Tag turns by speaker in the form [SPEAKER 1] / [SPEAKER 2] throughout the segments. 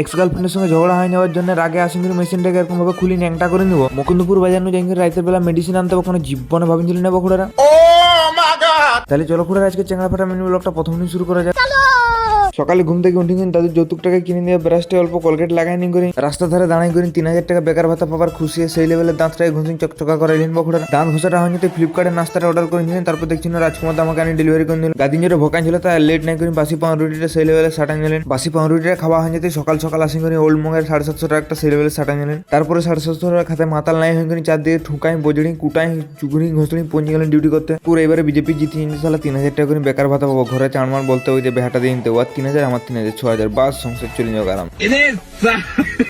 [SPEAKER 1] X গার্লফ্রেন্ডের সঙ্গে ঝগড়া হয়ে যাওয়ার জন্য রাগে আসিং করে মেশিনটাকে এরকম ভাবে খুলি ন্যাংটা করে নিবো। মুকুন্দপুর বাজার নিয়ে যাই রাতের বেলা মেডিসিন আনতে হবে, কোনো জীবনে ভাবিছিল নেবো খুঁড়ারা। তাহলে চলো খুঁড়ারা আজকে চ্যাংড়া ফাটা মিনি ব্লগটা প্রথম দিন শুরু করা যায়। সকালে ঘুম থেকে উঠি কিন্তু তাদের যৌতুক টাকা কিনে দিয়ে ব্রাশটে অল্প কোলগেট লাগাই নি করি রাস্তার ধারে দাঁড়াই করি 3000 টাকা বেকার ভাতা পাবার খুশি সেই লেভেলের দাঁতটাকে ঘুষিং চকচকা করাই নিন বকুড়া। দাঁত ঘষাটা হয়নি তো ফ্লিপকার্টের নাস্তাটা অর্ডার করে নিলেন, তারপর দেখছি না রাজকুমার আমাকে আনি ডেলিভারি করে দিলেন। গাদিন জোরে ভোকান ছিল তাই লেট নাই করি বাসি পাউরুটিটা সেই লেভেলে সাটাই নিলেন। বাসি পাউরুটিটা খাওয়া হয়ে যেতে সকাল সকাল আসি করি ওল্ড মঙ্গের 750 টাকা সেই লেভেলে সাটাই নিলেন। তারপরে 750 টাকা খাতে মাতাল নাই হয়ে করি চার দিকে ঠুকাই বজড়ি কুটাই চুগুড়ি ঘষড়ি পৌঁছে গেলেন ডিউটি করতে। পুরো এবারে বিজেপি জিতে নিতে সালা 3000 টাকা করে বেকার ভাতা পাবো। ঘরে চারমার বলতে ওই যে বেহাটা দিয়ে নিতে ওর 3000 আমার 3000 6000 বাস সংসার চলে যাও আরাম।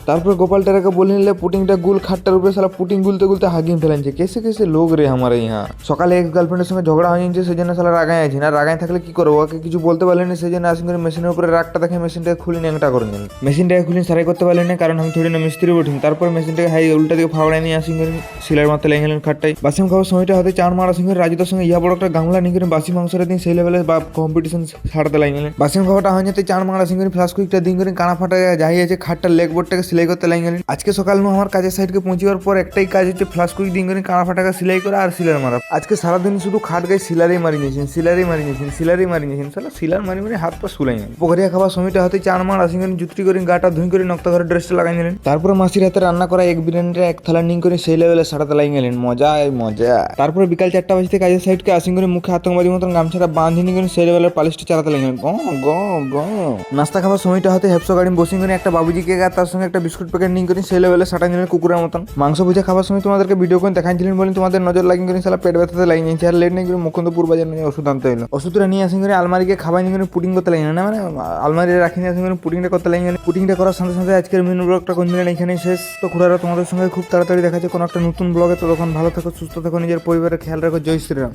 [SPEAKER 1] তারপর গোপাল টেরাকে বলে নিলে পুটিংটা গুল খাটটার উপরে সালা পুটিং গুলতে গুলতে হাগিম ফেলেছে। কেসে কেসে লোক রে আমার ইহা। সকালে এক্স গার্লফ্রেন্ডের সঙ্গে ঝগড়া হয়ে যাচ্ছে, সেই জন্য সালা রাগাই আছি না। রাগাই থাকলে কি করবো, ওকে কিছু বলতে পারলেন না, সেই জন্য আসিং করে মেশিনের উপরে রাগটা দেখে মেশিনটাকে খুলি ন্যাংটা করে নিলেন। মেশিনটাকে খুলি সারাই করতে পারলেন না, কারণ আমি থোড়ি না মিস্ত্রি উঠিন। তারপর মেশিনটাকে হাই উল্টা দিকে ফাওড়াই নিয়ে আসিং করে সিলার মারতে লেগে গেলেন খাটটাই। বাসিম খাওয়ার সময়টা হতে চার মার আসিং করে রাজুদার সঙ্গে ইয়া বড় একটা গামলা নিয়ে করে বাসি মাংসের দিন সেই লেভেলে বা কম্পিটিশন ছাড়তে লাগে গেলেন। বাসিম খাওয়াটা হয়ে যেতে চার মার আসিং করে ফ্লাশ কুইকটা দিন করে কানা ফাটা যাই আছে খাটটার লেগ বোর্ডটাকে সেলাই করতে লাগে গেলেন। আজকে সকাল নু আমার কাজের সাইডকে পৌঁছিবার পর একটাই কাজ হচ্ছে ফ্লাশ কুইক দিন করে কানা ফাটাকে সেলাই করা আর সিলার মারা। আজকে সারাদিন শুধু খাট গায়ে সিলারই মারি নিয়েছেন সালা সিলার মারি মারি হাত পা শুলাই নেন। পোখরিয়া খাবার সময়টা হতে চার মার আসিং করে জুতরি করে গাটা ধুই করে নক্তা ঘরে ড্রেসটা লাগাই নিলেন। তারপরে মাসির হাতে রান্না করা এক বিরিয়ানিটা এক থালা নিং করে সেই লেভেলে সারাতে লাগে গেলেন। মজা। তারপরে বিকাল 4টা বাজতে কাজের সাইডকে আসিং করে মুখে আতঙ্কবাদী মতন গামছাটা বাঁধি নিয়ে করে সেই লেভেলের পালিশটা চালাতে লাগে গেলেন। নাস্তা খাবার সময়টা হতে হেপসো গাড়ি বসিং করে একটা বাবুজি কেক আর তার সঙ্গে একটা বিস্কুট প্যাকেট নিয়ে করে সেই লেভেলে সাটা নিলেন কুকুরের মতন। মাংস ভুজা খাবার সময় তোমাদেরকে ভিডিও করে দেখাইছিলেন বলে তোমাদের নজর লাগিয়ে করে সালা পেট ব্যথাতে লাগিয়ে নিয়েছে। আর লেট নেই করে মুকুন্দপুর বাজার নিয়ে ওষুধ আনতে হলো। ওষুধটা নিয়ে আসিং করে আলমারিকে খাবার নিয়ে করে পুটিং করতে লাগে না, মানে আলমারি রাখি নিয়ে আসিং করে পুটিংটা করতে লাগে। পুটিংটা করার সাথে সাথে আজকের মিনি ব্লগটা কোন দিলেন এখানেই শেষ। তো খুড়ারা তোমাদের সঙ্গে খুব তাড়াতাড়ি দেখা যাচ্ছে কোনো একটা নতুন ব্লগে। তো তখন ভালো থাকো, সুস্থ থাকো, নিজের পরিবারের খেয়াল রাখো। জয় শ্রীরাম।